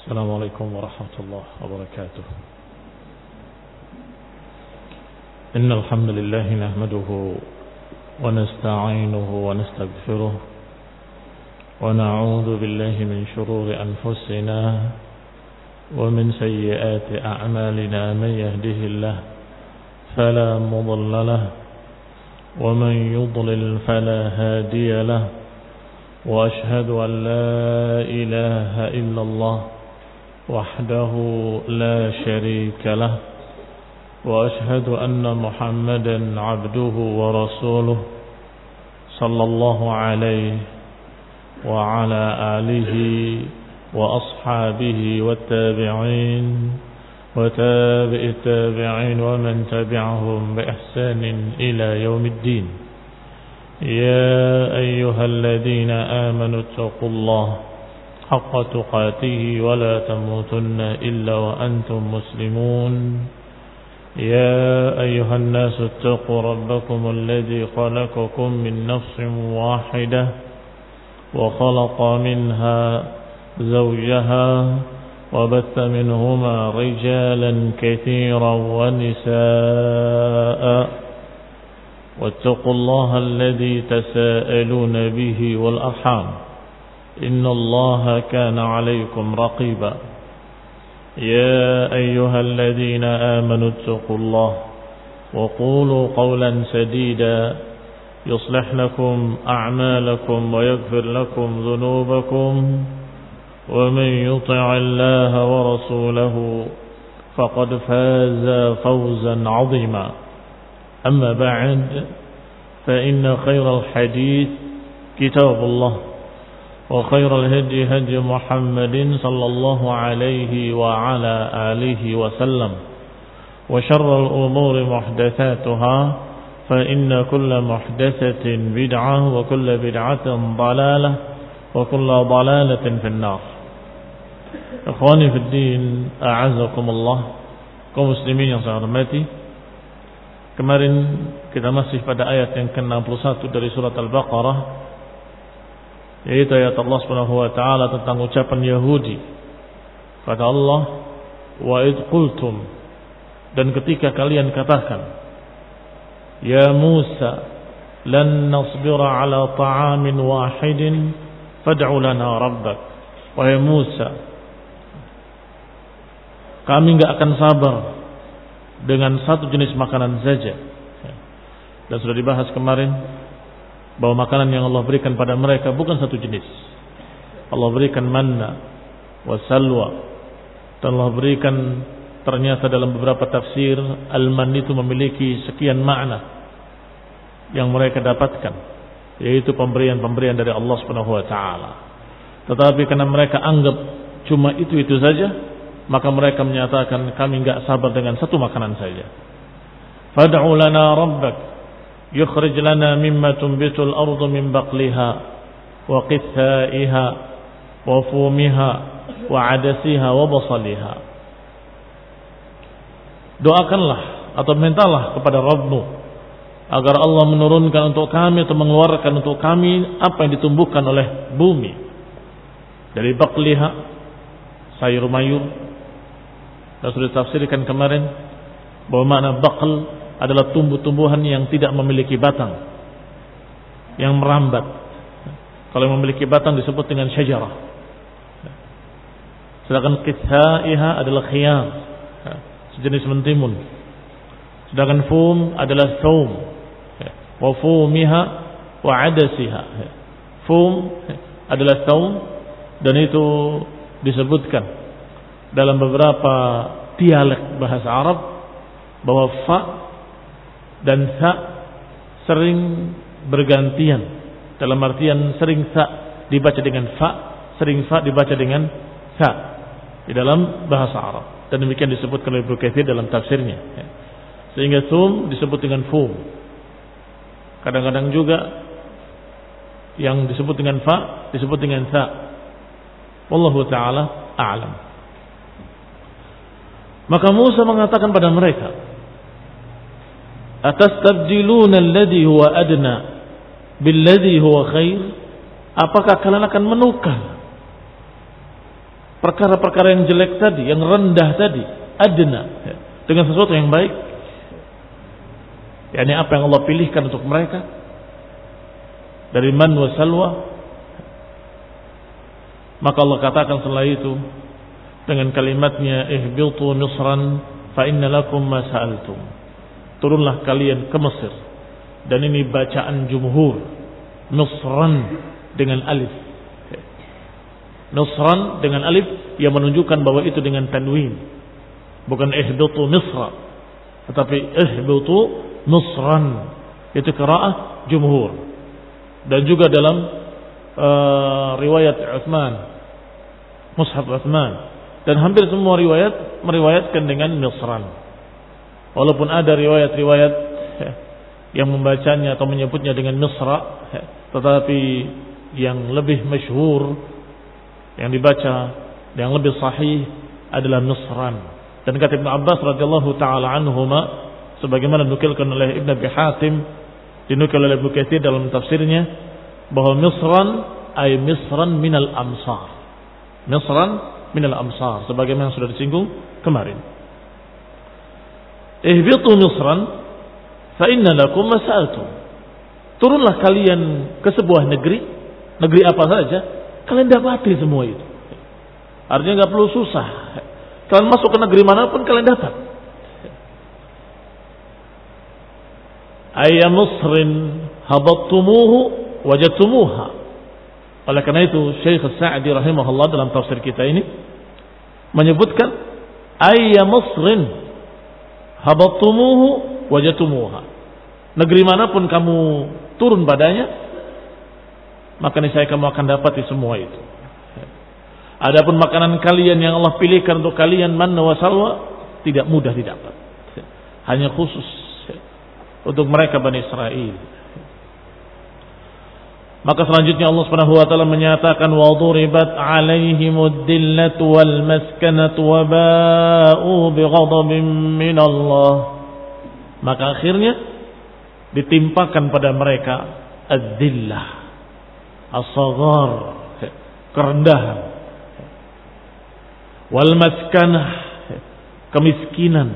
السلام عليكم ورحمة الله وبركاته. إن الحمد لله نحمده ونستعينه ونستغفره ونعوذ بالله من شرور أنفسنا ومن سيئات أعمالنا. من يهده الله فلا مضل له ومن يضلل فلا هادي له وأشهد أن لا إله إلا الله وحده لا شريك له وأشهد أن محمدا عبده ورسوله صلى الله عليه وعلى آله وأصحابه والتابعين وتابع التابعين ومن تبعهم بإحسان إلى يوم الدين. يا أيها الذين آمنوا اتقوا الله حق تقاته ولا تموتن إلا وأنتم مسلمون. يا أيها الناس اتقوا ربكم الذي خلقكم من نفس واحدة وخلق منها زوجها وبث منهما رجالا كثيرا ونساء واتقوا الله الذي تساءلون به والأرحام إن الله كان عليكم رقيبا. يا أيها الذين آمنوا اتقوا الله وقولوا قولا سديدا يصلح لكم أعمالكم ويغفر لكم ذنوبكم ومن يطع الله ورسوله فقد فاز فوزا عظيما. أما بعد فإن خير الحديث كتاب الله وخير الهدي هدي محمد صلى الله عليه وعلى آله وسلم وشر الأمور محدثاتها فإن كل محدثة بدعة وكل بدعة ضلالة وكل ضلالة في النار. Ikhwani fi din, a'azzakumullah, kaum muslimin yang saya hormati. Kemarin kita masih pada ayat yang ke-61 dari surat Al-Baqarah, yaitu ayat Allah Subhanahu wa taala tentang ucapan Yahudi. Kata Allah, wa id qultum, dan ketika kalian katakan, ya Musa lan nasbira ala ta'amin wahidin fad'u lana rabbak. Wahai Musa, kami enggak akan sabar dengan satu jenis makanan saja. Dan sudah dibahas kemarin bahwa makanan yang Allah berikan pada mereka bukan satu jenis. Allah berikan manna wa salwa. Dan Allah berikan, ternyata dalam beberapa tafsir, al-man itu memiliki sekian makna yang mereka dapatkan, yaitu pemberian-pemberian dari Allah Subhanahu wa taala. Tetapi karena mereka anggap cuma itu saja, maka mereka menyatakan kami enggak sabar dengan satu makanan saja. Fad'u lana rabbak yukhrij lana mimma tunbitul ardu min baqliha wa qithaiha wa fumiha wa adasiha wa basaliha. Doakanlah atau mintalah kepada Rabbmu agar Allah menurunkan untuk kami atau mengeluarkan untuk kami apa yang ditumbuhkan oleh bumi dari baqliha, sayur mayur. Dan sudah ditafsirkan kemarin bahwa makna baql adalah tumbuh-tumbuhan yang tidak memiliki batang, yang merambat. Kalau yang memiliki batang disebut dengan syajarah. Sedangkan qithaiha adalah khiyar, sejenis mentimun. Sedangkan fum adalah thawm. Wa fumiha wa adasiha. Fum adalah thawm, dan itu disebutkan dalam beberapa dialek bahasa Arab bahwa fa dan sa sering bergantian, dalam artian sering sa dibaca dengan fa, sering fa dibaca dengan sa di dalam bahasa Arab. Dan demikian disebutkan oleh Ibnu Katsir dalam tafsirnya. Sehingga thum disebut dengan fum. Kadang-kadang juga yang disebut dengan fa disebut dengan sa. Wallahu taala a'lam. Maka Musa mengatakan pada mereka, atastabdiluna alladhi huwa adna billadhi huwa khair? Apakah kalian akan menukar perkara-perkara yang jelek tadi, yang rendah tadi, adna, dengan sesuatu yang baik. Yani apa yang Allah pilihkan untuk mereka dari man wa salwa. Maka Allah katakan setelah itu dengan kalimatnya ihbitu misran fa inna lakum ma sa'altum. Turunlah kalian ke Mesir. Dan ini bacaan jumhur, misran dengan alif. Misran dengan alif yang menunjukkan bahwa itu dengan tanwin. Bukan ihbitu misra, tetapi ihbitu misran. Itu qiraah jumhur. Dan juga dalam riwayat Utsman, Mushaf Utsman. Dan hampir semua riwayat meriwayatkan dengan misran. Walaupun ada riwayat-riwayat yang membacanya atau menyebutnya dengan misra, tetapi yang lebih masyhur, yang dibaca, yang lebih sahih adalah misran. Dan kata Ibnu Abbas radhiyallahu taala anhuma, sebagaimana dinukilkan oleh Ibnu Abi Hatim, dinukil oleh Ibnu Katsir dalam tafsirnya, bahwa misran ay misran minal amsar. Misran minal amsar, sebagaimana sudah disinggung kemarin. Ihbitu misran fa inna lakum ma sa'altum. Turunlah kalian ke sebuah negeri, negeri apa saja, kalian dapati semua itu. Artinya enggak perlu susah. Kalian masuk ke negeri manapun kalian dapat. Ayya musrin habattumuhu wajadtumuha. Oleh karena itu Syekh As-Sa'di rahimahullah dalam tafsir kita ini menyebutkan ayya musrin habattumuhu wajadtumuha. Negeri manapun kamu turun padanya, maka niscaya kamu akan dapati semua itu. Adapun makanan kalian yang Allah pilihkan untuk kalian, manna wa salwa, tidak mudah didapat. Hanya khusus untuk mereka Bani Israel. Maka selanjutnya Allah Subhanahu wa taala menyatakan wa duribat 'alaihimud dillatu wal maskanatu wa ba'u bighadabin minallah. Maka akhirnya ditimpakan pada mereka ad-dillah, as-saghar, kerendahan, wal maskanah, kemiskinan,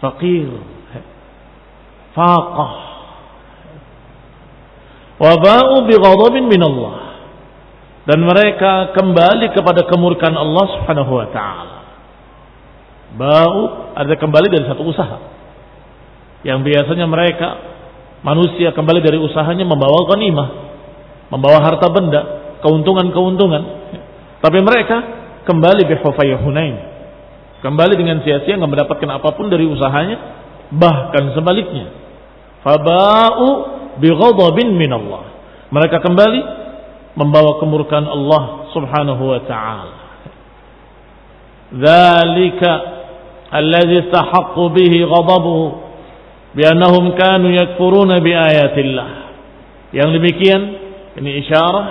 fakir, faqah. Waba'u bighadabin minallah, dan mereka kembali kepada kemurkaan Allah Subhanahu wa taala. Ba'u ada kembali dari satu usaha. Yang biasanya mereka manusia kembali dari usahanya membawa ghanimah, membawa harta benda, keuntungan-keuntungan. Tapi mereka kembali bihufay Hunain, kembali dengan sia-sia enggak mendapatkan apapun dari usahanya, bahkan sebaliknya. Faba'u bighadabin minallah, mereka kembali membawa kemurkaan Allah Subhanahu wa taala. Dzalika alladzi istahaqqu bihi ghadabuhu bi annahum kanu yakfuruna bi ayatillah. Yang demikian ini isyarah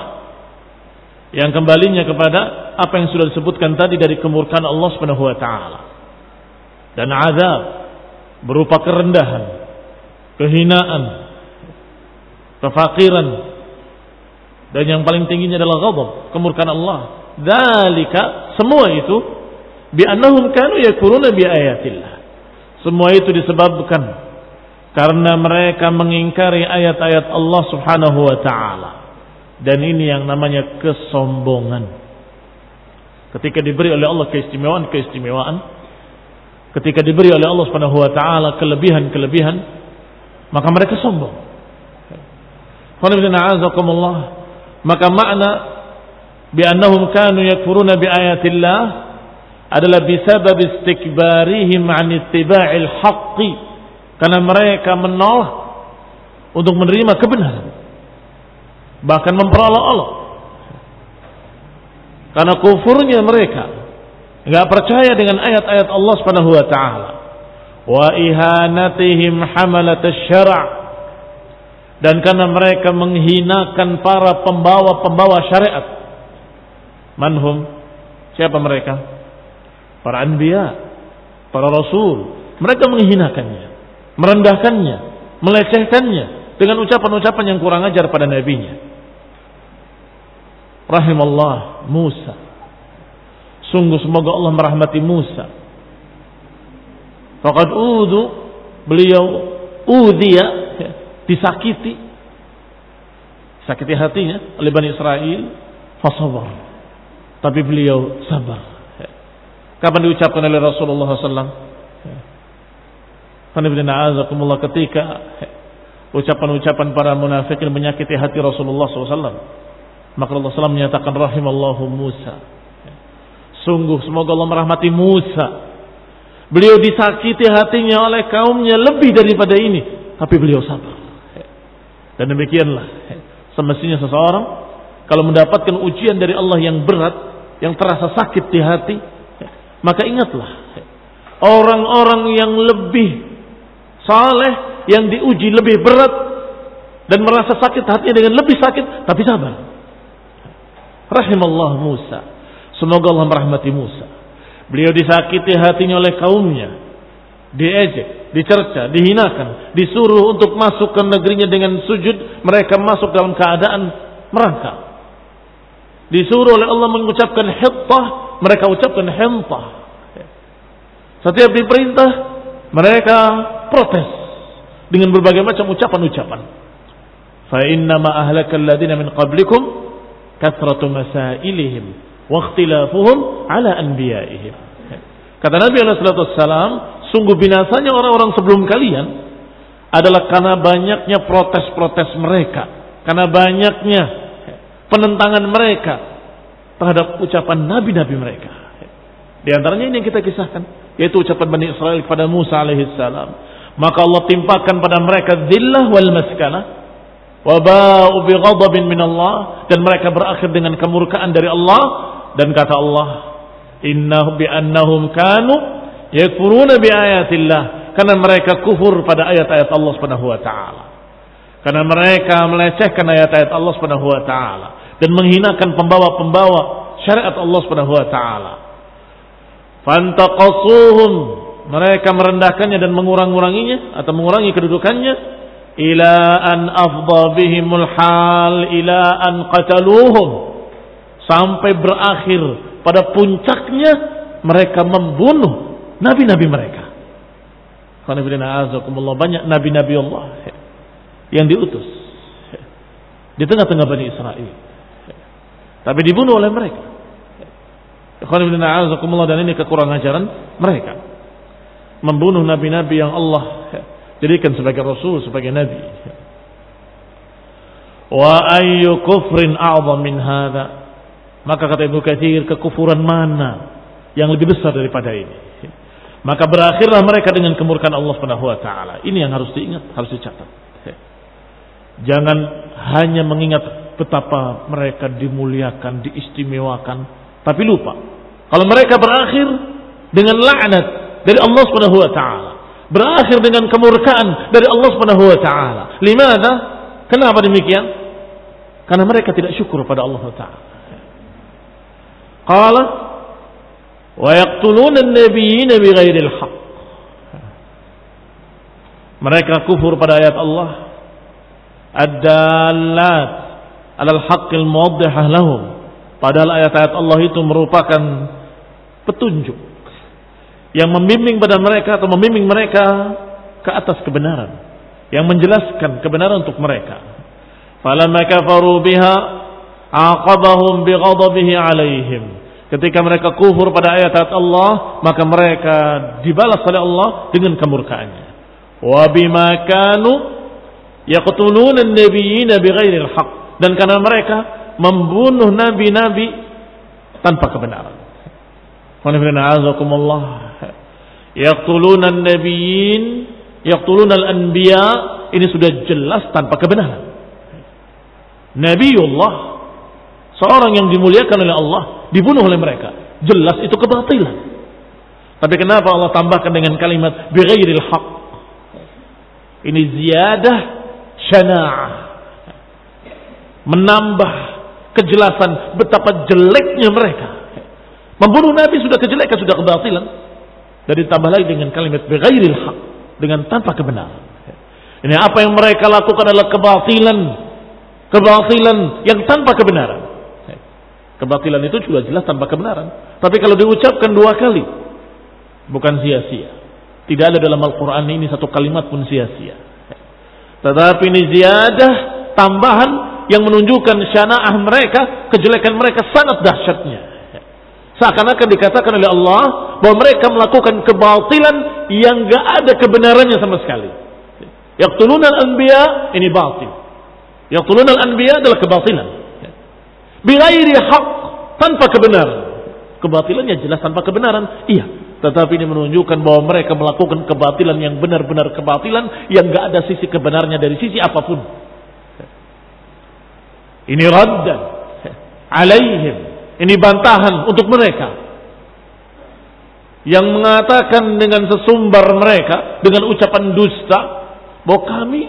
yang kembalinya kepada apa yang sudah disebutkan tadi dari kemurkaan Allah Subhanahu wa taala. Dan azab berupa kerendahan, kehinaan, kefakiran, dan yang paling tingginya adalah ghadab, kemurkaan Allah. Dzalika, semua itu bi annahum kanu yakfuruna bi ayatillah. Semua itu disebabkan karena mereka mengingkari ayat-ayat Allah Subhanahu wa taala. Dan ini yang namanya kesombongan. Ketika diberi oleh Allah keistimewaan, ketika diberi oleh Allah Subhanahu wa taala kelebihan-kelebihan, maka mereka sombong. Maka makna bi annahum kanu yakfuruna bi ayatillah adalah bisabab istikbarihim an ittiba'il haqqi, karena mereka menolak untuk menerima kebenaran, bahkan memperolok-olok karena kufurnya mereka, enggak percaya dengan ayat-ayat Allah Subhanahu wa taala, wa ihanatihim hamalat asy-syara', dan karena mereka menghinakan para pembawa-pembawa syariat. Manhum? Siapa mereka? Para anbiya, para rasul. Mereka menghinakannya, merendahkannya, melecehkannya dengan ucapan-ucapan yang kurang ajar pada nabinya. Rahimallah Musa. Sungguh semoga Allah merahmati Musa. Faqad udhu, beliau udhiya, disakiti hatinya oleh Bani Israel, fasabar, tapi beliau sabar. Kapan diucapkan oleh Rasulullah SAW? Ketika ucapan-ucapan para munafikin menyakiti hati Rasulullah SAW, maka Allah SAW menyatakan rahimallahu Musa. Sungguh semoga Allah merahmati Musa. Beliau disakiti hatinya oleh kaumnya lebih daripada ini, tapi beliau sabar. Dan demikianlah semestinya seseorang kalau mendapatkan ujian dari Allah yang berat, yang terasa sakit di hati, maka ingatlah orang-orang yang lebih saleh, yang diuji lebih berat dan merasa sakit hatinya dengan lebih sakit, tapi sabar. Rahimallah Musa. Semoga Allah merahmati Musa. Beliau disakiti hatinya oleh kaumnya, diejek, dicerca, dihinakan, disuruh untuk masuk ke negerinya dengan sujud, mereka masuk dalam keadaan merangkak. Disuruh oleh Allah mengucapkan hittah, mereka ucapkan hintah. Setiap diperintah, mereka protes dengan berbagai macam ucapan-ucapan. Fa inna ma ahlakal ladina min qablikum kathratu masailihim wa ikhtilafuhum ala anbiya'ihim. Kata Nabi SAW, sungguh binasanya orang-orang sebelum kalian adalah karena banyaknya protes-protes mereka, karena banyaknya penentangan mereka terhadap ucapan nabi-nabi mereka. Di antaranya ini yang kita kisahkan, yaitu ucapan Bani Israel kepada Musa alaihissalam. Maka Allah timpakan pada mereka dhillah wal maskanah wa ba'u bi ghadabin min Allah, dan mereka berakhir dengan kemurkaan dari Allah. Dan kata Allah, innahu bi annahum kanu yakfuruna bi ayatillah, karena mereka kufur pada ayat-ayat Allah Subhanahu wa taala. Karena mereka melecehkan ayat-ayat Allah Subhanahu wa taala dan menghinakan pembawa-pembawa syariat Allah Subhanahu wa taala. Fantaqasuhum, mereka merendahkannya dan mengurang-uranginya atau mengurangi kedudukannya, ila an afdha bihimul hal ila an qataluhum, sampai berakhir pada puncaknya mereka membunuh nabi-nabi mereka. Banyak nabi-nabi Allah yang diutus di tengah-tengah Bani Israel, tapi dibunuh oleh mereka. Dan ini kekurangan ajaran mereka, membunuh nabi-nabi yang Allah jadikan sebagai rasul, sebagai nabi. Wa ayyu kufrin a'zam min hadha, maka kata Ibnu Katsir, kekufuran mana yang lebih besar daripada ini? Maka berakhirlah mereka dengan kemurkaan Allah Subhanahu wa taala. Ini yang harus diingat, harus dicatat. Jangan hanya mengingat betapa mereka dimuliakan, diistimewakan, tapi lupa kalau mereka berakhir dengan laknat dari Allah Subhanahu wa taala, berakhir dengan kemurkaan dari Allah Subhanahu wa taala. Limadha? Kenapa demikian? Karena mereka tidak syukur pada Allah taala. Qala wa yaqtuluna an-nabiyina bighairil haqq. Mereka kufur pada ayat Allah ad-dallat 'ala al-haqqil muwaddihah lahum. Padahal ayat-ayat Allah itu merupakan petunjuk yang membimbing pada mereka atau membimbing mereka ke atas kebenaran, yang menjelaskan kebenaran untuk mereka. Falamma kafaru biha aqabahum bighadabihi 'alaihim. Ketika mereka kufur pada ayat-ayat Allah, maka mereka dibalas oleh Allah dengan kemurkaannya. Wa bima kanu yaqtuluna an-nabiyina bighairil haqq, dan karena mereka membunuh nabi-nabi tanpa kebenaran. Yaqtuluna an-nabiyyin, yaqtuluna al-anbiya, ini sudah jelas tanpa kebenaran. Nabiullah, seorang yang dimuliakan oleh Allah, dibunuh oleh mereka, jelas itu kebatilan. Tapi kenapa Allah tambahkan dengan kalimat bighairil haqq? Ini ziyadah syana'ah, menambah kejelasan betapa jeleknya mereka. Membunuh Nabi sudah kejelekan, sudah kebatilan, dan ditambah lagi dengan kalimat bighairil haqq, dengan tanpa kebenaran. Ini apa yang mereka lakukan adalah kebatilan yang tanpa kebenaran. Kebatilan itu juga jelas tanpa kebenaran. Tapi kalau diucapkan 2 kali, bukan sia-sia. Tidak ada dalam Al-Quran ini satu kalimat pun sia-sia. Tetapi ini ziyadah, tambahan yang menunjukkan syanaah mereka, kejelekan mereka sangat dahsyatnya. Seakan-akan dikatakan oleh Allah bahwa mereka melakukan kebatilan yang gak ada kebenarannya sama sekali. Yaqtuluna al-anbiya, ini batil. Yaqtuluna al-anbiya adalah kebatilan. Bighairi haq, tanpa kebenaran. Kebatilannya jelas tanpa kebenaran, iya. Tetapi ini menunjukkan bahwa mereka melakukan kebatilan yang benar-benar kebatilan, yang gak ada sisi kebenarnya dari sisi apapun. Ini raddan alaihim, ini bantahan untuk mereka yang mengatakan dengan sesumbar mereka, dengan ucapan dusta, bahwa kami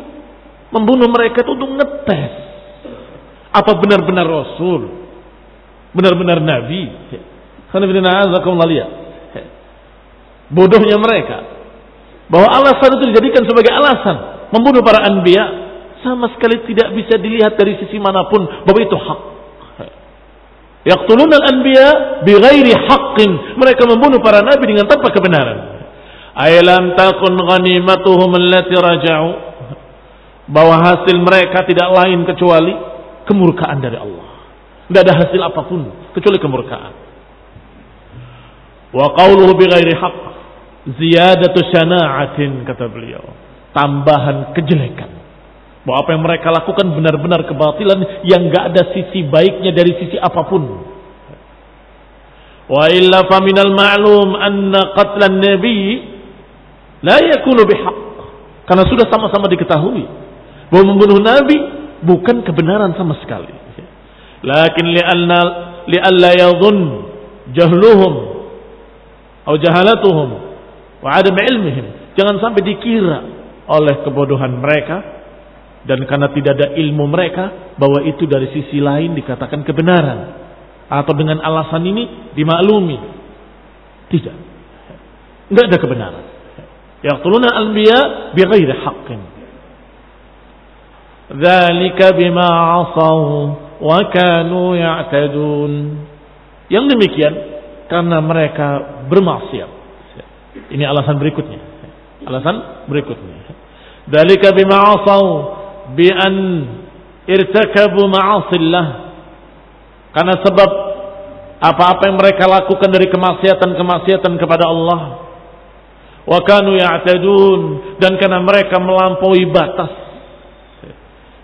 membunuh mereka itu untuk ngetes apa benar-benar Rasul, benar-benar Nabi. Lihat bodohnya mereka, bahwa alasan itu dijadikan sebagai alasan membunuh para anbiya, sama sekali tidak bisa dilihat dari sisi manapun bahwa itu hak. Yaqtuluna al-anbiya bighairi haqqin, mereka membunuh para nabi dengan tanpa kebenaran. Alam takun ghanimatuhum allati raja'u, bahwa hasil mereka tidak lain kecuali kemurkaan dari Allah. Tidak ada hasil apapun kecuali kemurkaan. Wa qawluhu bighairi haqq ziyadatu syana'atin, kata beliau, tambahan kejelekan, bahwa apa yang mereka lakukan benar-benar kebatilan yang gak ada sisi baiknya dari sisi apapun. Wa illa faminal ma'lum anna qatlan nabi la yakunu bihaq, karena sudah sama-sama diketahui bahwa membunuh nabi bukan kebenaran sama sekali. Lakin li'alla yadhun jahluhum atau jahalatuhum wa adam ilmihim, jangan sampai dikira oleh kebodohan mereka dan karena tidak ada ilmu mereka bahwa itu dari sisi lain dikatakan kebenaran, atau dengan alasan ini dimaklumi. Tidak, enggak ada kebenaran. Yaqtuluna al-anbiya bighairi haqqin, dzalika bima 'asaw wa kanu ya'tadun. Yang demikian karena mereka bermaksiat. Ini alasan berikutnya. Alasan berikutnya. Dzalika bima 'asaw bi an irtakabu ma'asillah, karena sebab apa-apa yang mereka lakukan dari kemaksiatan-kemaksiatan kepada Allah. Wa kanu ya'tadun, dan karena mereka melampaui batas,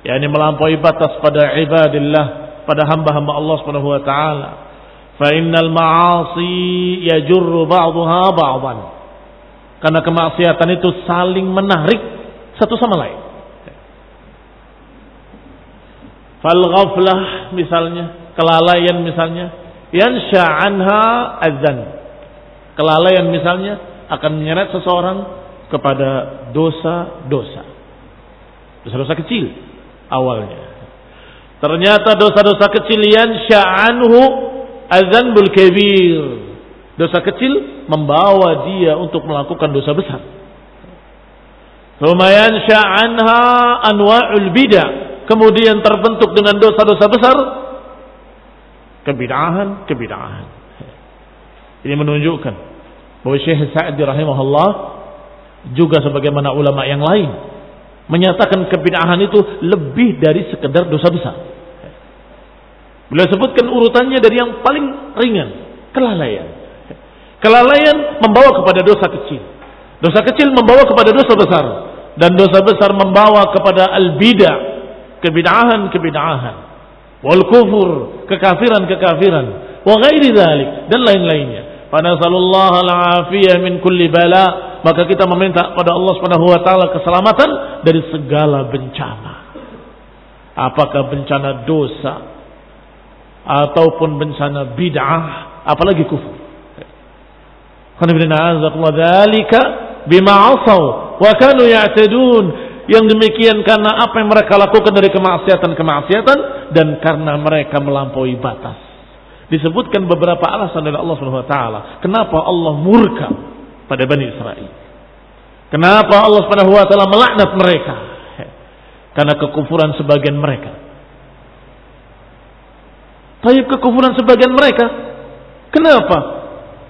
yakni melampaui batas pada ibadillah, pada hamba-hamba Allah Subhanahu wa taala. Fa innal ma'asi yajurru ba'daha ba'dan, karena kemaksiatan itu saling menarik satu sama lain. Fal ghaflah misalnya, kelalaian misalnya, yansha anha adzan, kelalaian misalnya akan menyeret seseorang kepada dosa-dosa kecil awalnya. Ternyata dosa-dosa kecil yansha anhu adzanbul kabir, dosa kecil membawa dia untuk melakukan dosa besar. Tsumma yansha anha anwa'ul bid'ah, kemudian terbentuk dengan dosa-dosa besar kebid'ahan. Ini menunjukkan bahwa Syekh Sa'di rahimahullah juga sebagaimana ulama yang lain menyatakan kebid'ahan itu lebih dari sekedar dosa besar. Beliau sebutkan urutannya dari yang paling ringan, kelalaian. Kelalaian membawa kepada dosa kecil. Dosa kecil membawa kepada dosa besar, dan dosa besar membawa kepada al-bid'ah, kebid'ahan, wal kufur, kekafiran, wa ghairi dzalik, dan lain-lainnya. Fa nasallallahu al-afiyah min kulli bala, maka kita meminta pada Allah Subhanahu wa taala keselamatan dari segala bencana. Apakah bencana dosa ataupun bencana bid'ah, apalagi kufur. Qul inna a'udzu dzalika bima 'asaw wa kanu ya'tadun, yang demikian karena apa yang mereka lakukan dari kemaksiatan dan karena mereka melampaui batas. Disebutkan beberapa alasan dari Allah Subhanahu wa taala kenapa Allah murka pada Bani Israel. Kenapa Allah Subhanahu wa taala melaknat mereka? Karena kekufuran sebagian mereka. Tapi kekufuran sebagian mereka, kenapa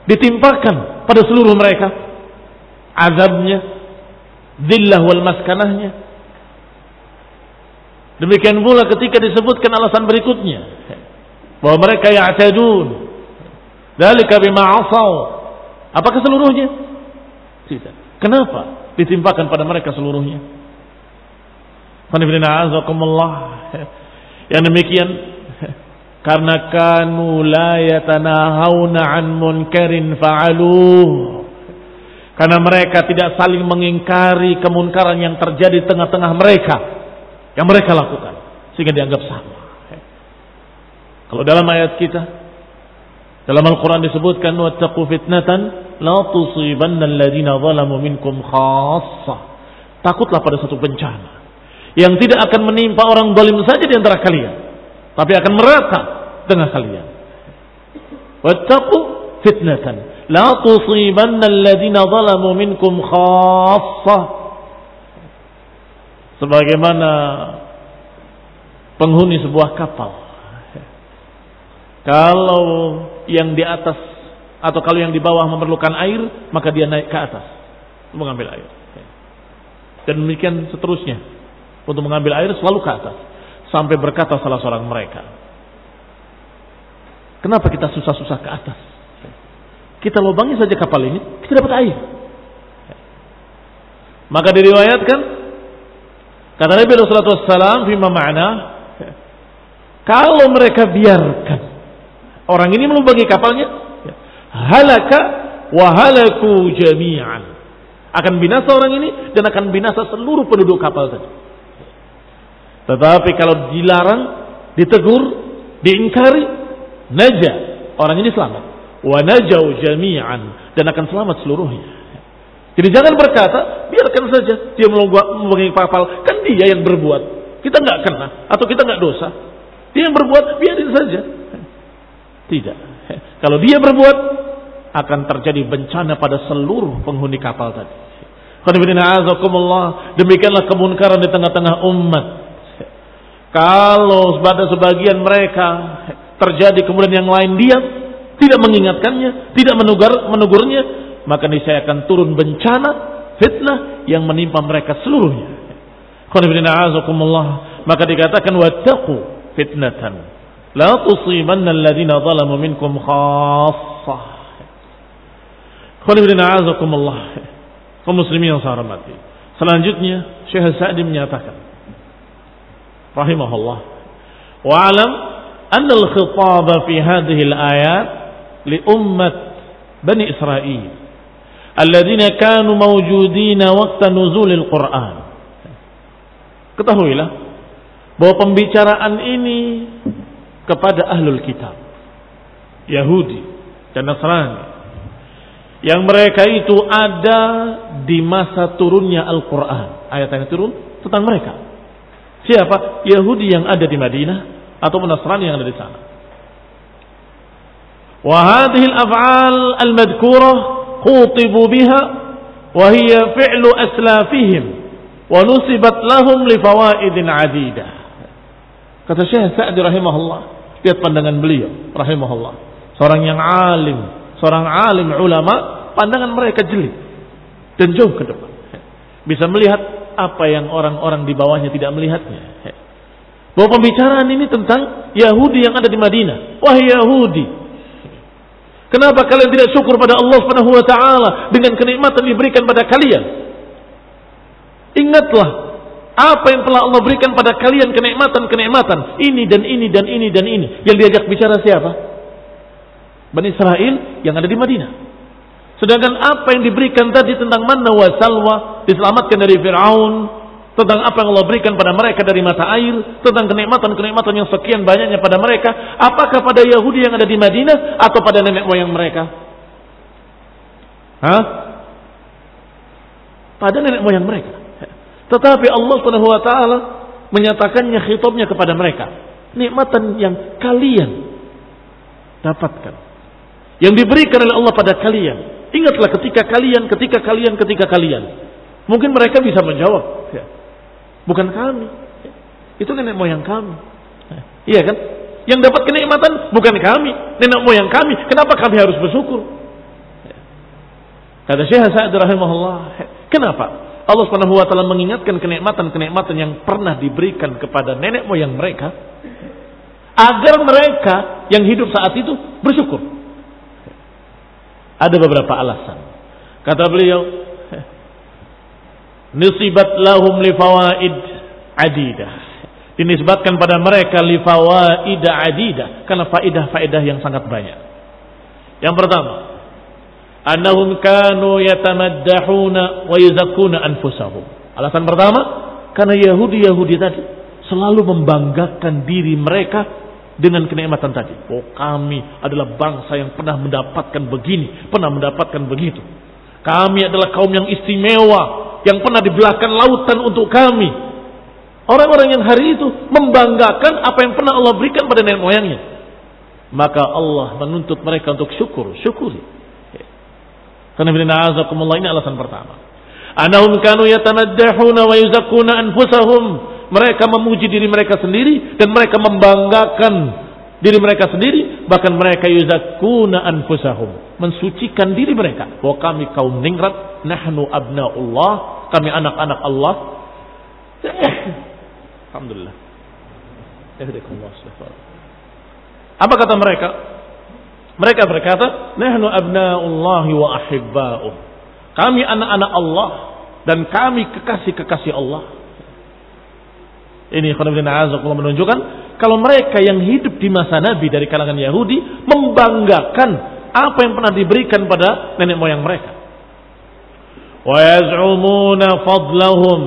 ditimpakan pada seluruh mereka azabnya, dhillah wal maskanahnya? Demikian pula ketika disebutkan alasan berikutnya, bahwa mereka ya'tadun, dzalika bima 'asaw. Apakah seluruhnya? Tidak. Kenapa ditimpakan pada mereka seluruhnya? Yang demikian karena kanu la yatanahawna an munkarin fa'aluh, karena mereka tidak saling mengingkari kemunkaran yang terjadi di tengah-tengah mereka, yang mereka lakukan, sehingga dianggap sama. Kalau dalam ayat kita, dalam Al-Quran disebutkan wattaqu fitnatan la tusibanna alladhina zalamu minkum khassah. Takutlah pada satu bencana yang tidak akan menimpa orang zalim saja di antara kalian, tapi akan merata dengan kalian. Wattaqu fitnatan la tusibanna alladhina zalamu minkum khassah. Sebagaimana penghuni sebuah kapal, kalau yang di atas atau kalau yang di bawah memerlukan air, maka dia naik ke atas mengambil air. Dan demikian seterusnya, untuk mengambil air selalu ke atas. Sampai berkata salah seorang mereka, kenapa kita susah-susah ke atas? Kita lubangi saja kapal ini, kita dapat air. Maka diriwayatkan, kata Nabi sallallahu alaihi wasallam, fima ma'na, kalau mereka biarkan orang ini melubangi kapalnya, halaka wa halaku jami'an, akan binasa orang ini dan akan binasa seluruh penduduk kapal tadi. Tetapi kalau dilarang, ditegur, diingkari, naja, orang ini selamat. Wa najau jami'an, dan akan selamat seluruhnya. Jadi jangan berkata, biarkan saja dia melubangi kapal, kan dia yang berbuat, kita nggak kena atau kita nggak dosa. Dia yang berbuat, biarin saja. Tidak. Kalau dia berbuat, akan terjadi bencana pada seluruh penghuni kapal tadi. Demikianlah kemunkaran di tengah-tengah umat. Kalau pada sebagian mereka terjadi, kemudian yang lain diam, tidak mengingatkannya, tidak menegurnya, maka niscaya akan turun bencana, fitnah yang menimpa mereka seluruhnya. Maka dikatakan wattaqu fitnatan la tusibanna alladhina zalamu minkum khassah. Kaum muslimin yang saya hormati, selanjutnya Syekh Sa'di menyatakan rahimahullah, wa alam anna al-khitab fi hadhihi al-ayat li ummat bani Israil alladhina kanu mawjudina waqta nuzul al-Quran. Ketahuilah bahwa pembicaraan ini kepada ahlul kitab, Yahudi dan Nasrani, yang mereka itu ada di masa turunnya Al-Quran. Ayat yang turun tentang mereka. Siapa? Yahudi yang ada di Madinah atau Nasrani yang ada di sana. Wa hadhihi al-af'al al-madhkurah khutibu biha wa hiya fi'lu aslafihim wa nusibat lahum li fawaidin 'adidah. Kata Syekh Sa'di rahimahullah, lihat pandangan beliau rahimahullah, seorang yang alim, seorang alim ulama, pandangan mereka jeli dan jauh ke depan, bisa melihat apa yang orang-orang di bawahnya tidak melihatnya. Bahwa pembicaraan ini tentang Yahudi yang ada di Madinah. Wahai Yahudi, kenapa kalian tidak syukur pada Allah Subhanahu wa taala dengan kenikmatan diberikan pada kalian? Ingatlah apa yang telah Allah berikan pada kalian, kenikmatan-kenikmatan ini dan ini dan ini dan ini. Yang diajak bicara siapa? Bani Israel yang ada di Madinah. Sedangkan apa yang diberikan tadi tentang manna wa salwa, diselamatkan dari Fir'aun, tentang apa yang Allah berikan pada mereka dari mata air, tentang kenikmatan-kenikmatan yang sekian banyaknya pada mereka, apakah pada Yahudi yang ada di Madinah atau pada nenek moyang mereka? Pada nenek moyang mereka. Tetapi Allah Subhanahu wa taala menyatakannya, khitabnya kepada mereka. Nikmatan yang kalian dapatkan, yang diberikan oleh Allah pada kalian. Ingatlah ketika kalian. Mungkin mereka bisa menjawab, bukan kami, itu nenek moyang kami. Iya kan? Yang dapat kenikmatan bukan kami, nenek moyang kami. Kenapa kami harus bersyukur? Kata Syekh Sa'd rahimahullah, kenapa Allah Subhanahu wa taala mengingatkan kenikmatan-kenikmatan yang pernah diberikan kepada nenek moyang mereka agar mereka yang hidup saat itu bersyukur? Ada beberapa alasan. Kata beliau, nisibat lahum li fawaid adidah. Dinisbatkan pada mereka li fawaid adidah karena faedah-faedah yang sangat banyak. Yang pertama, annahum kanu yatamaddahuna wa yuzakkuna anfusahum. Alasan pertama, karena Yahudi tadi selalu membanggakan diri mereka dengan kenikmatan tadi. Oh, kami adalah bangsa yang pernah mendapatkan begini, pernah mendapatkan begitu. Kami adalah kaum yang istimewa, yang pernah dibelahkan lautan untuk kami. Orang-orang yang hari itu membanggakan apa yang pernah Allah berikan pada nenek moyangnya. Maka Allah menuntut mereka untuk syukuri. Karena ini alasan pertama. Anahum kanu yatanaddahuna wa yuzakkuna anfusahum. Mereka memuji diri mereka sendiri dan mereka membanggakan diri mereka sendiri, bahkan mereka yuzakkuna anfusahum, mensucikan diri mereka bahwa kami kaum ningrat, nahnu abnaullah, kami anak-anak Allah. Alhamdulillah. Apa kata mereka? Mereka berkata, nahnu abnaullahi wa ahibba'uh. Kami anak-anak Allah dan kami kekasih-kekasih Allah. Ini menunjukkan kalau mereka yang hidup di masa Nabi dari kalangan Yahudi membanggakan apa yang pernah diberikan pada nenek moyang mereka. Wa yaz'umuna fadlahum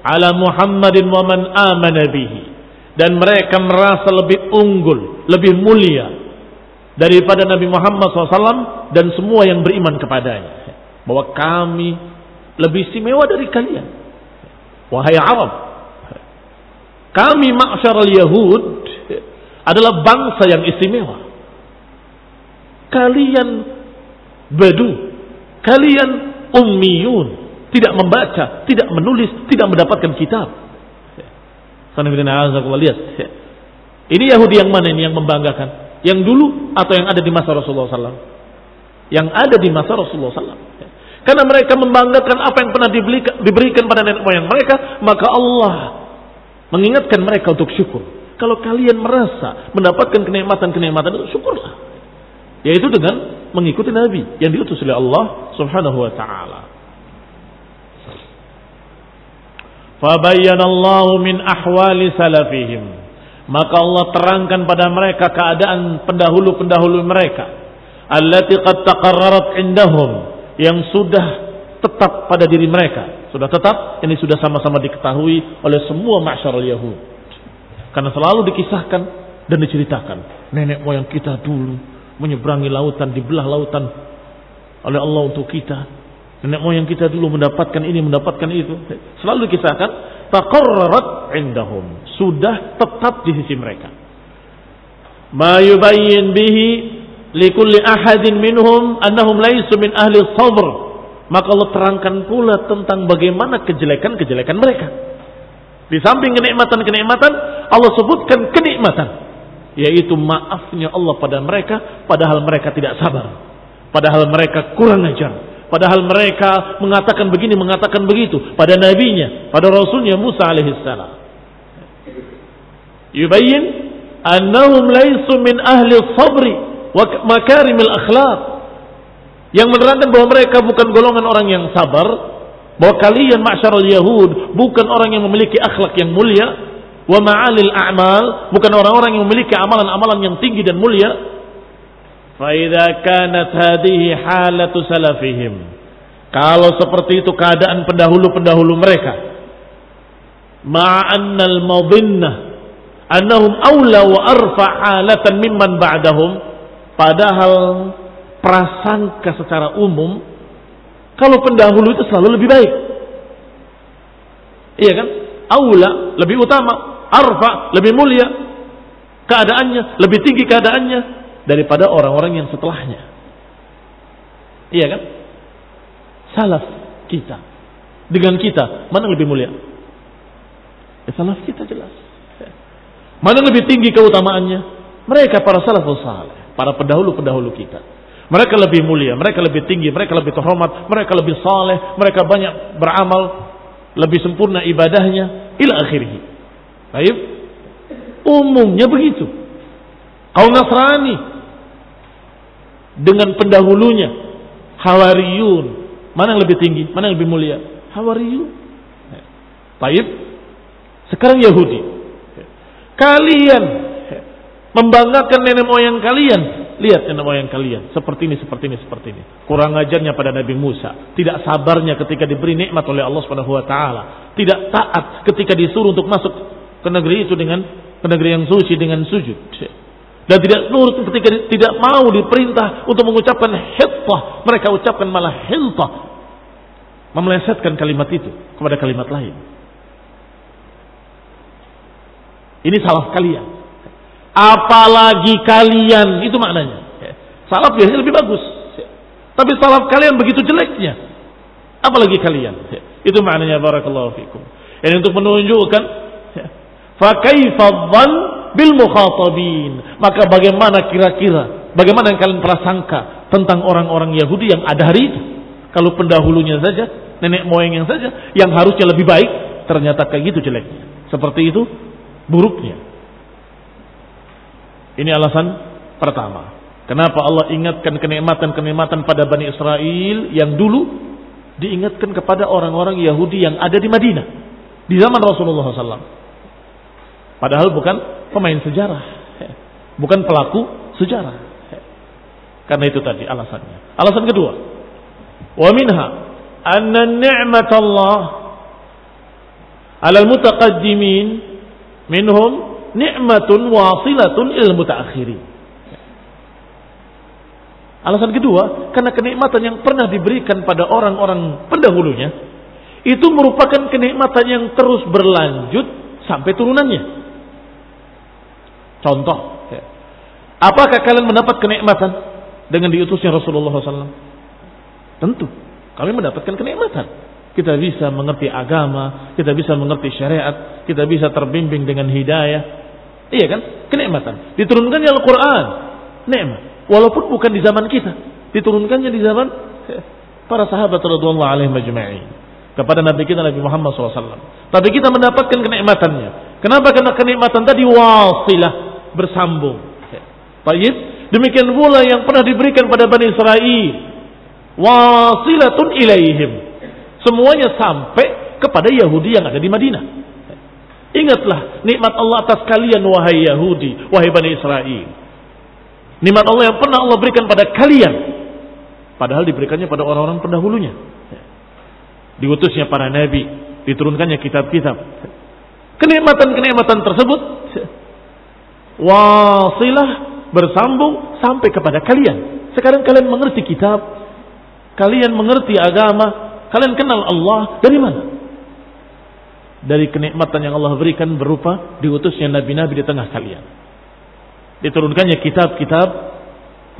ala Muhammadin wa man amana bihi. Dan mereka merasa lebih unggul, lebih mulia daripada Nabi Muhammad SAW dan semua yang beriman kepadanya. Bahwa kami lebih istimewa dari kalian. Wahai Arab, kami ma'syaral Yahud adalah bangsa yang istimewa. Kalian badu, kalian ummiyun, tidak membaca, tidak menulis, tidak mendapatkan kitab. Lihat, ini Yahudi yang mana ini yang membanggakan? Yang dulu atau yang ada di masa Rasulullah SAW? Yang ada di masa Rasulullah SAW. Karena mereka membanggakan apa yang pernah diberikan pada nenek moyang mereka, maka Allah mengingatkan mereka untuk syukur. Kalau kalian merasa mendapatkan kenikmatan-kenikmatan itu, syukurlah. Yaitu dengan mengikuti Nabi yang diutus oleh Allah Subhanahu wa taala. Fabayyanallahu min ahwali salafihim. Maka Allah terangkan pada mereka keadaan pendahulu-pendahulu mereka. Allati qad taqarrarat indahum, yang sudah tetap pada diri mereka. Sudah tetap, ini sudah sama-sama diketahui oleh semua ma'syarul Yahud. Karena selalu dikisahkan dan diceritakan. Nenek moyang kita dulu menyeberangi lautan, dibelah lautan oleh Allah untuk kita. Nenek moyang kita dulu mendapatkan ini, mendapatkan itu. Selalu dikisahkan. Taqarrarat indahum, sudah tetap di sisi mereka. Ma yubayyin bihi likulli ahadin minhum annahum laysu min ahli sabr. Maka Allah terangkan pula tentang bagaimana kejelekan-kejelekan mereka. Di samping kenikmatan-kenikmatan, Allah sebutkan kenikmatan, yaitu maafnya Allah pada mereka, padahal mereka tidak sabar, padahal mereka kurang ajar, padahal mereka mengatakan begini, mengatakan begitu pada nabinya, pada rasulnya Musa alaihissalam. Yubayyin annahum laysu min ahli sabri wa makarimil akhlaq, yang menerangkan bahwa mereka bukan golongan orang yang sabar, bahwa kalian ma'syarul Yahud bukan orang yang memiliki akhlak yang mulia, wa ma'alil a'mal, bukan orang-orang yang memiliki amalan-amalan yang tinggi dan mulia. Fa idza kanat hadhihi halatu salafihim, kalau seperti itu keadaan pendahulu-pendahulu mereka, ma'annal madhinnah annahum awla wa arfa halatan mimman ba'dahum, padahal prasangka secara umum kalau pendahulu itu selalu lebih baik. Iya kan? Aula, lebih utama, arfa, lebih mulia keadaannya, lebih tinggi keadaannya daripada orang-orang yang setelahnya. Iya kan? Salaf kita dengan kita, mana lebih mulia? Salaf kita jelas. Mana lebih tinggi keutamaannya? Mereka para salafus saleh, para pendahulu-pendahulu kita. Mereka lebih mulia, mereka lebih tinggi, mereka lebih terhormat, mereka lebih saleh, mereka banyak beramal, lebih sempurna ibadahnya, ila akhirih. Baik, umumnya begitu. Kaum Nasrani dengan pendahulunya, Hawariyun, mana yang lebih tinggi, mana yang lebih mulia? Hawariyun. Baik, sekarang Yahudi. Kalian membanggakan nenek moyang kalian. Lihat nenek moyang kalian, seperti ini, seperti ini, seperti ini. Kurang ajarnya pada Nabi Musa, tidak sabarnya ketika diberi nikmat oleh Allah Subhanahu wa taala, tidak taat ketika disuruh untuk masuk ke negeri itu dengan ke negeri yang suci dengan sujud. Dan tidak nurut ketika tidak mau diperintah untuk mengucapkan hittah, mereka ucapkan malah hiltah. Memelesetkan kalimat itu kepada kalimat lain. Ini salaf kalian. Apalagi kalian, itu maknanya. Salaf biasanya lebih bagus. Tapi salaf kalian begitu jeleknya. Apalagi kalian. Itu maknanya barakallahu fikum. Ini untuk menunjukkan fa kaifa dhann bil mukhatabin. Maka bagaimana kira-kira, bagaimana yang kalian prasangka tentang orang-orang Yahudi yang ada hari itu? Kalau pendahulunya saja, nenek moyangnya saja yang harusnya lebih baik, ternyata kayak gitu jeleknya. Seperti itu buruknya. Ini alasan pertama. Kenapa Allah ingatkan kenikmatan-kenikmatan pada Bani Israel yang dulu diingatkan kepada orang-orang Yahudi yang ada di Madinah di zaman Rasulullah SAW. Padahal bukan pemain sejarah, bukan pelaku sejarah. Karena itu tadi alasannya. Alasan kedua, wa minha anna ni'matallah 'alal mutaqaddimin minhum ni'matun wasilatun ilal mutaakhirin. Alasan kedua, karena kenikmatan yang pernah diberikan pada orang-orang pendahulunya itu merupakan kenikmatan yang terus berlanjut sampai turunannya. Contoh, apakah kalian mendapat kenikmatan dengan diutusnya Rasulullah SAW? Tentu, kami mendapatkan kenikmatan. Kita bisa mengerti agama, kita bisa mengerti syariat, kita bisa terbimbing dengan hidayah. Iya kan? Kenikmatan. Diturunkannya Al-Quran, nikmat. Walaupun bukan di zaman kita, diturunkannya di zaman para sahabat radhiyallahu alaihim ajma'in kepada Nabi kita Nabi Muhammad SAW. Tapi kita mendapatkan kenikmatannya. Kenapa? Karena kenikmatan tadi wasilah, bersambung. Baik. Demikian pula yang pernah diberikan pada Bani Israel, wasilatun ilaihim. Semuanya sampai kepada Yahudi yang ada di Madinah. Ingatlah nikmat Allah atas kalian wahai Yahudi, wahai Bani Israel. Nikmat Allah yang pernah Allah berikan pada kalian, padahal diberikannya pada orang-orang pendahulunya. Diutusnya para nabi, diturunkannya kitab-kitab. Kenikmatan-kenikmatan tersebut wasilah, bersambung sampai kepada kalian. Sekarang kalian mengerti kitab, kalian mengerti agama, kalian kenal Allah dari mana? Dari kenikmatan yang Allah berikan berupa diutusnya nabi-nabi di tengah kalian, diturunkannya kitab-kitab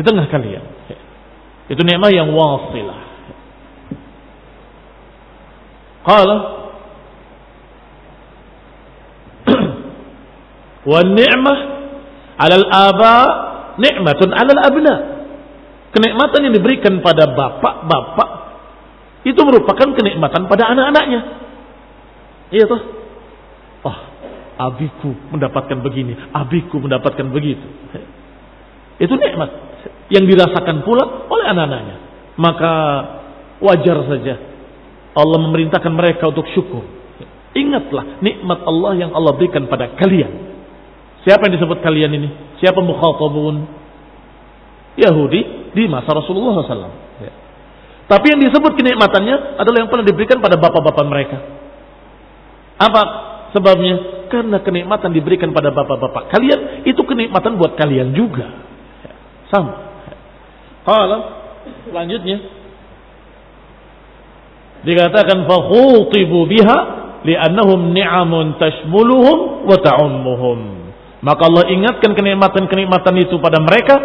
di tengah kalian. Itu nikmat yang wasilah. Qala wa ni'mah 'alal aba ni'matun 'alal abna. Kenikmatan yang diberikan pada bapak-bapak itu merupakan kenikmatan pada anak-anaknya. Iya toh? Oh, abiku mendapatkan begini, abiku mendapatkan begitu. Itu nikmat yang dirasakan pula oleh anak-anaknya. Maka wajar saja Allah memerintahkan mereka untuk syukur. Ingatlah nikmat Allah yang Allah berikan pada kalian. Siapa yang disebut kalian ini? Siapa mukhatabun? Yahudi di masa Rasulullah SAW. Tapi yang disebut kenikmatannya adalah yang pernah diberikan pada bapak-bapak mereka. Apa sebabnya? Karena kenikmatan diberikan pada bapak-bapak kalian, itu kenikmatan buat kalian juga. Sama. Qala, selanjutnya dikatakan fakhutibu biha li'annahum ni'amun tashmuluhum wa ta'ummuhum. Maka Allah ingatkan kenikmatan-kenikmatan itu pada mereka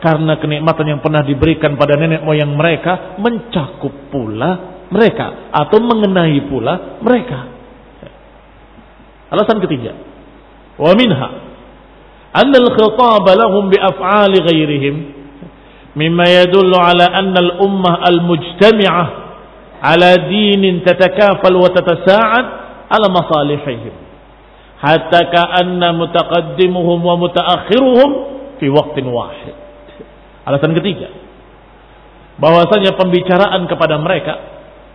karena kenikmatan yang pernah diberikan pada nenek moyang mereka mencakup pula mereka atau mengenai pula mereka. Alasan ketiga, wa minha anna al-khitab lahum bi af'ali ghairihim mimma yadullu ala anna al-ummah al-mujtami'ah ala dinin tatakafal wa tatasa'ad ala masalihihim hatta ka'anna mutaqaddimuhum wa mutaakhiruhum fi waqtin wahid. Alasan ketiga, bahwasanya pembicaraan kepada mereka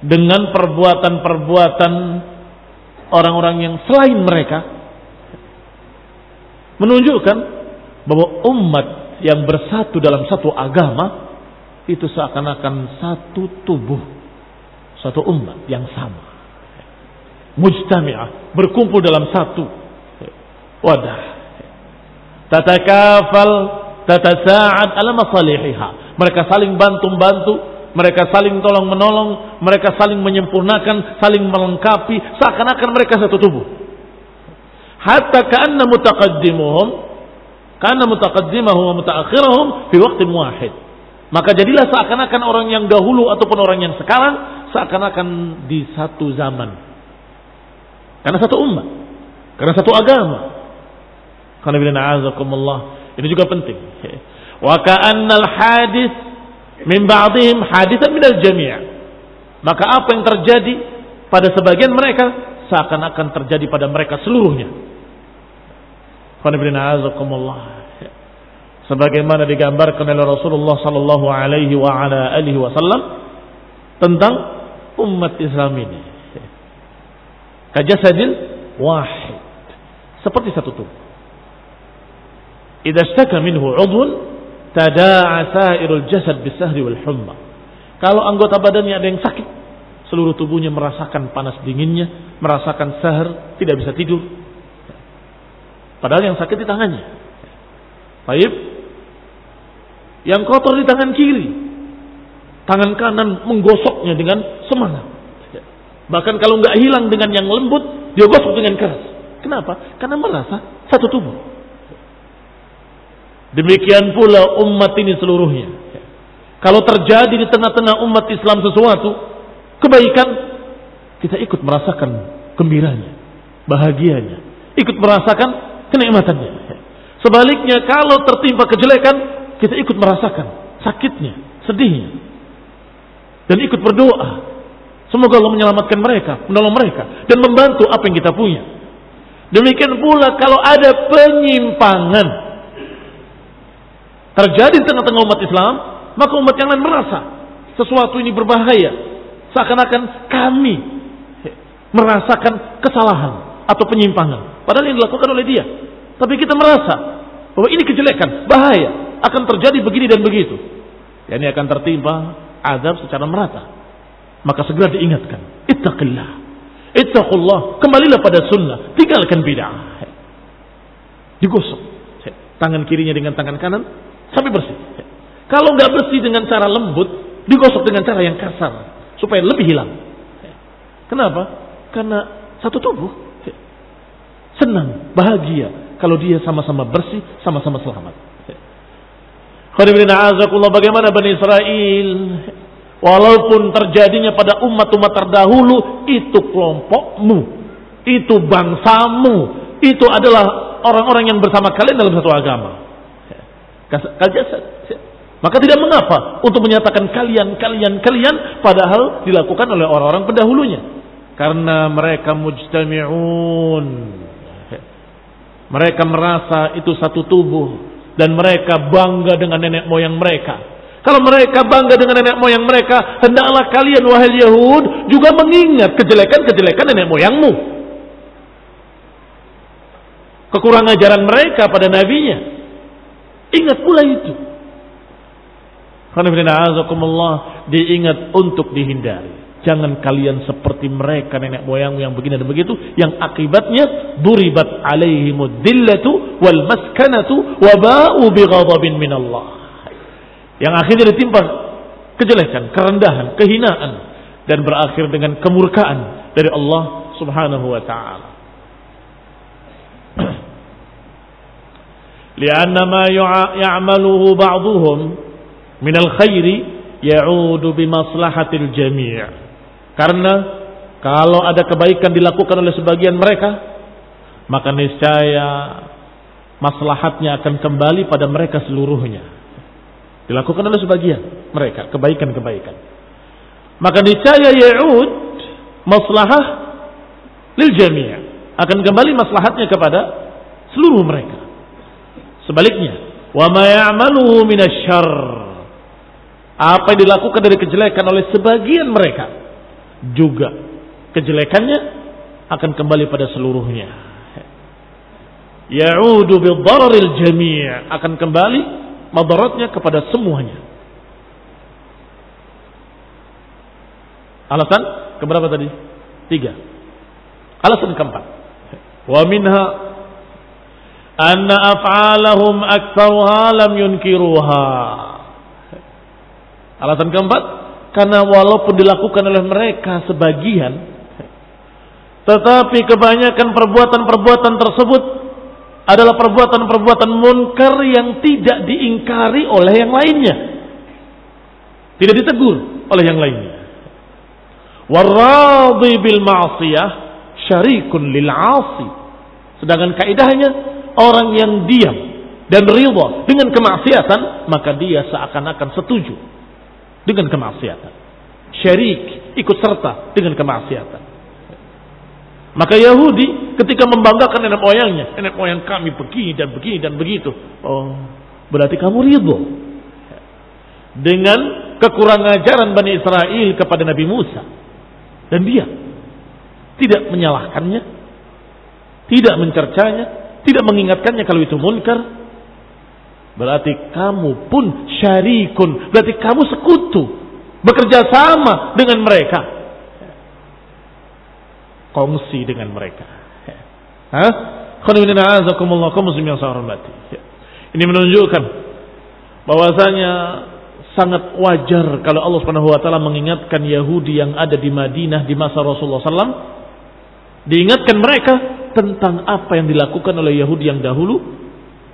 dengan perbuatan-perbuatan orang-orang yang selain mereka menunjukkan bahwa umat yang bersatu dalam satu agama itu seakan-akan satu tubuh, satu umat yang sama, mujtami'ah, berkumpul dalam satu wadah, tatakafal tatasa'ad ala masalihiha, mereka saling bantu-bantu, mereka saling tolong-menolong, mereka saling menyempurnakan, saling melengkapi, seakan-akan mereka satu tubuh. Hatta ka'anna mutaqaddimahum wa mutaakhirahum fi waqtin wahid. Maka jadilah seakan-akan orang yang dahulu ataupun orang yang sekarang seakan-akan di satu zaman. Karena satu umat, karena satu agama. Qul a'azakumullah. Ini juga penting. Wa ka'annal hadis min ba'dihim hadithan minal jami'. Maka apa yang terjadi pada sebagian mereka seakan-akan terjadi pada mereka seluruhnya. Sebagaimana digambarkan oleh Rasulullah sallallahu alaihi wa ala alihi wasallam tentang umat Islam ini. Kajasadin wahid, seperti satu tubuh. Idza ishtaka minhu 'udhun tada'a sa'irul jasad bis-sahri wal humma. Kalau anggota badannya ada yang sakit, seluruh tubuhnya merasakan panas dinginnya, merasakan sahar, tidak bisa tidur. Padahal yang sakit di tangannya. Baik. Yang kotor di tangan kiri. Tangan kanan menggosoknya dengan semangat. Bahkan kalau nggak hilang dengan yang lembut, dia gosok dengan keras. Kenapa? Karena merasa satu tubuh. Demikian pula umat ini seluruhnya. Kalau terjadi di tengah-tengah umat Islam sesuatu kebaikan, kita ikut merasakan gembiranya, bahagianya, ikut merasakan kenikmatannya. Sebaliknya kalau tertimpa kejelekan, kita ikut merasakan sakitnya, sedihnya, dan ikut berdoa semoga Allah menyelamatkan mereka, menolong mereka, dan membantu apa yang kita punya. Demikian pula kalau ada penyimpangan terjadi di tengah-tengah umat Islam, maka umat yang lain merasa sesuatu ini berbahaya, seakan-akan kami merasakan kesalahan atau penyimpangan, padahal yang dilakukan oleh dia. Tapi kita merasa bahwa ini kejelekan, bahaya, akan terjadi begini dan begitu. Dan ini akan tertimpa azab secara merata. Maka segera diingatkan, ittaqillah, ittaqullah, kembalilah pada sunnah, tinggalkan bid'ah. Digosok tangan kirinya dengan tangan kanan sampai bersih. Kalau nggak bersih dengan cara lembut, digosok dengan cara yang kasar supaya lebih hilang. Kenapa? Karena satu tubuh. Senang, bahagia kalau dia sama-sama bersih, sama-sama selamat. Bagaimana Bani Israel, walaupun terjadinya pada umat-umat terdahulu, itu kelompokmu, itu bangsamu, itu adalah orang-orang yang bersama kalian dalam satu agama. Maka tidak mengapa untuk menyatakan kalian, padahal dilakukan oleh orang-orang pendahulunya. Karena mereka mujtami'un. Mereka merasa itu satu tubuh. Dan mereka bangga dengan nenek moyang mereka. Kalau mereka bangga dengan nenek moyang mereka, hendaklah kalian wahai Yahud juga mengingat kejelekan-kejelekan nenek moyangmu. Kekurangan ajaran mereka pada nabinya. Ingat pula itu. Diingat untuk dihindari. Jangan kalian seperti mereka nenek moyangmu yang begini dan begitu, yang akibatnya duribat alaihimud dillatu wal maskanatu wa ba'u bighadabin minallah. Yang akhirnya ditimpa kejelekan, kerendahan, kehinaan, dan berakhir dengan kemurkaan dari Allah Subhanahu wa taala. Lianna ma ya'maluhu ba'dhum min al-khairi ya'udu bi maslahatil jami'. Karena kalau ada kebaikan dilakukan oleh sebagian mereka, maka niscaya maslahatnya akan kembali pada mereka seluruhnya. Dilakukan oleh sebagian mereka kebaikan-kebaikan. Maka niscaya ya'ud maslahah lil jami', akan kembali maslahatnya kepada seluruh mereka. Sebaliknya, wa ma ya'maluhu minasyarr, apa yang dilakukan dari kejelekan oleh sebagian mereka, juga kejelekannya akan kembali pada seluruhnya. Ya'udu bid-dararil jami', akan kembali madaratnya kepada semuanya. Alasan keberapa tadi? 3. Alasan keempat, wa minha anna af'alahum aktsaruha lam yunkiruha. Alasan keempat, karena walaupun dilakukan oleh mereka sebagian, tetapi kebanyakan perbuatan-perbuatan tersebut adalah perbuatan-perbuatan munkar yang tidak diingkari oleh yang lainnya, tidak ditegur oleh yang lainnya. Warradhi bil ma'siyah syarikun lil 'asi. Sedangkan kaidahnya, orang yang diam dan ridha dengan kemaksiatan, maka dia seakan-akan setuju dengan kemaksiatan. Syarik, ikut serta dengan kemaksiatan. Maka Yahudi ketika membanggakan nenek moyangnya, nenek moyang kami begini dan begini dan begitu. Oh, berarti kamu ridha dengan kekurangan ajaran Bani Israel kepada Nabi Musa. Dan dia tidak menyalahkannya, tidak mencercanya, tidak mengingatkannya kalau itu munkar. Berarti kamu pun syarikun, berarti kamu sekutu, bekerja sama dengan mereka, kongsi dengan mereka. Ini menunjukkan bahwasanya sangat wajar kalau Allah Subhanahu wa taala mengingatkan Yahudi yang ada di Madinah di masa Rasulullah SAW, diingatkan mereka tentang apa yang dilakukan oleh Yahudi yang dahulu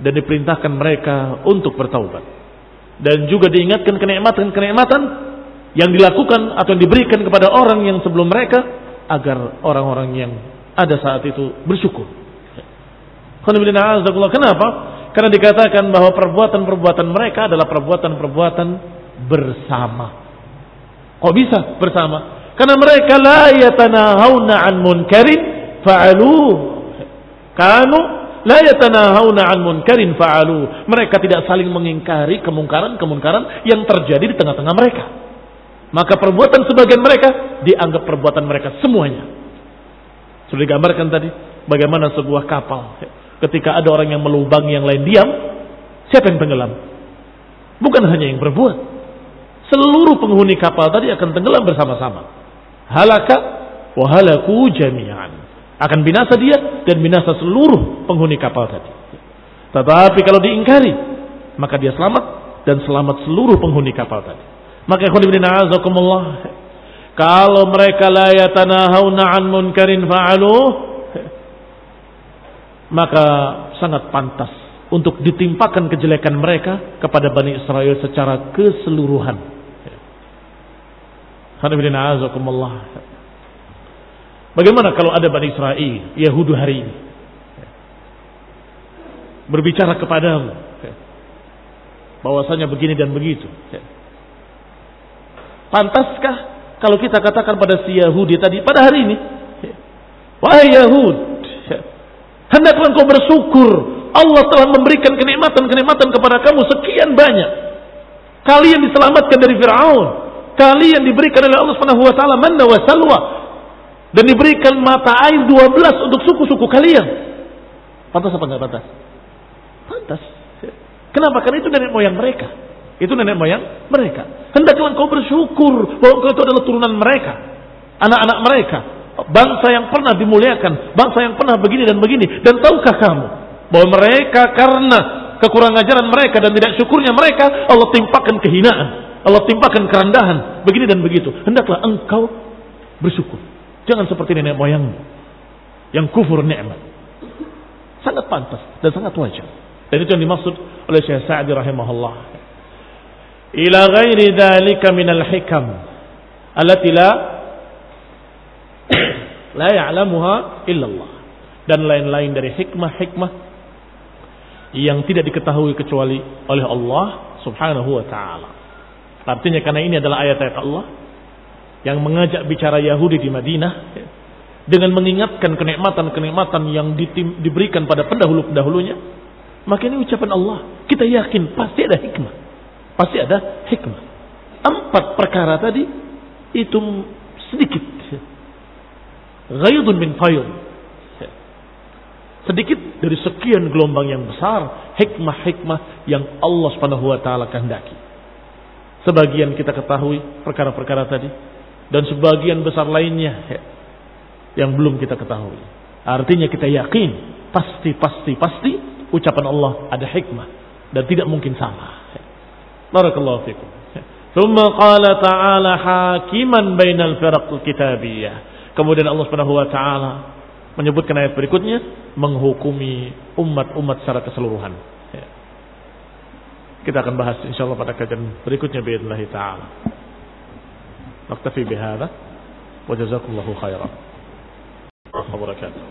dan diperintahkan mereka untuk bertaubat. Dan juga diingatkan kenikmatan-kenikmatan yang dilakukan atau yang diberikan kepada orang yang sebelum mereka, agar orang-orang yang ada saat itu bersyukur. Kenapa? Karena dikatakan bahwa perbuatan-perbuatan mereka adalah perbuatan-perbuatan bersama. Kok bisa bersama? Karena mereka la yatanahawna an munkarin fa'aluh. Kanu la yatanahawna an munkarin fa'aluh. Mereka tidak saling mengingkari kemungkaran-kemungkaran yang terjadi di tengah-tengah mereka. Maka perbuatan sebagian mereka dianggap perbuatan mereka semuanya. Sudah digambarkan tadi bagaimana sebuah kapal, ketika ada orang yang melubangi yang lain diam, siapa yang tenggelam? Bukan hanya yang berbuat, seluruh penghuni kapal tadi akan tenggelam bersama-sama. Halaka wa halaku jami'an, akan binasa dia dan binasa seluruh penghuni kapal tadi. Tetapi kalau diingkari, maka dia selamat dan selamat seluruh penghuni kapal tadi. Maka kalau mereka la yatanahawna an munkarin fa'aluh, maka sangat pantas untuk ditimpakan kejelekan mereka kepada Bani Israel secara keseluruhan. Bagaimana kalau ada Bani Israel, Yahudi hari ini, berbicara kepadamu bahwasanya begini dan begitu? Pantaskah kalau kita katakan pada si Yahudi tadi pada hari ini, wahai Yahud, hendaklah engkau bersyukur, Allah telah memberikan kenikmatan-kenikmatan kepada kamu sekian banyak. Kalian diselamatkan dari Fir'aun, kalian diberikan oleh Allah Subhanahu wa taala manna wa salwa, dan diberikan mata air 12 untuk suku-suku kalian. Pantas apa enggak pantas? Pantas. Kenapa? Karena itu nenek moyang mereka. Itu nenek moyang mereka. Hendaklah engkau bersyukur bahwa engkau itu adalah turunan mereka, anak-anak mereka, bangsa yang pernah dimuliakan, bangsa yang pernah begini dan begini. Dan tahukah kamu bahwa mereka karena kekurangan ajaran mereka dan tidak syukurnya mereka, Allah timpakan kehinaan, Allah timpakan kerendahan, begini dan begitu. Hendaklah engkau bersyukur. Jangan seperti nenek moyangmu yang kufur nikmat. Sangat pantas dan sangat wajar. Dan itu yang dimaksud oleh Syekh Sa'di rahimahullah. Ila ghairi dzalika minal hikam allati la ya'lamuha illallah, dan lain-lain dari hikmah-hikmah yang tidak diketahui kecuali oleh Allah Subhanahu wa taala. Artinya karena ini adalah ayat-ayat Allah yang mengajak bicara Yahudi di Madinah dengan mengingatkan kenikmatan-kenikmatan yang diberikan pada pendahulu-pendahulunya, maka ini ucapan Allah. Kita yakin pasti ada hikmah. Pasti ada hikmah. 4 perkara tadi itu sedikit. Ghaidun min fayd. Sedikit dari sekian gelombang yang besar, hikmah-hikmah yang Allah Subhanahu wa taala kehendaki. Sebagian kita ketahui perkara-perkara tadi dan sebagian besar lainnya yang belum kita ketahui. Artinya kita yakin pasti ucapan Allah ada hikmah dan tidak mungkin salah. Barakallahu fikum. Tsumma qala ta'ala hakiman bainal firaqil kitabiyah. Kemudian Allah Subhanahu wa taala menyebutkan ayat berikutnya menghukumi umat-umat secara keseluruhan. Kita akan bahas insyaallah pada kajian berikutnya باذنillah taala. Naktafi bihadza wa jazakumullahu khairan. Wa barakatuh.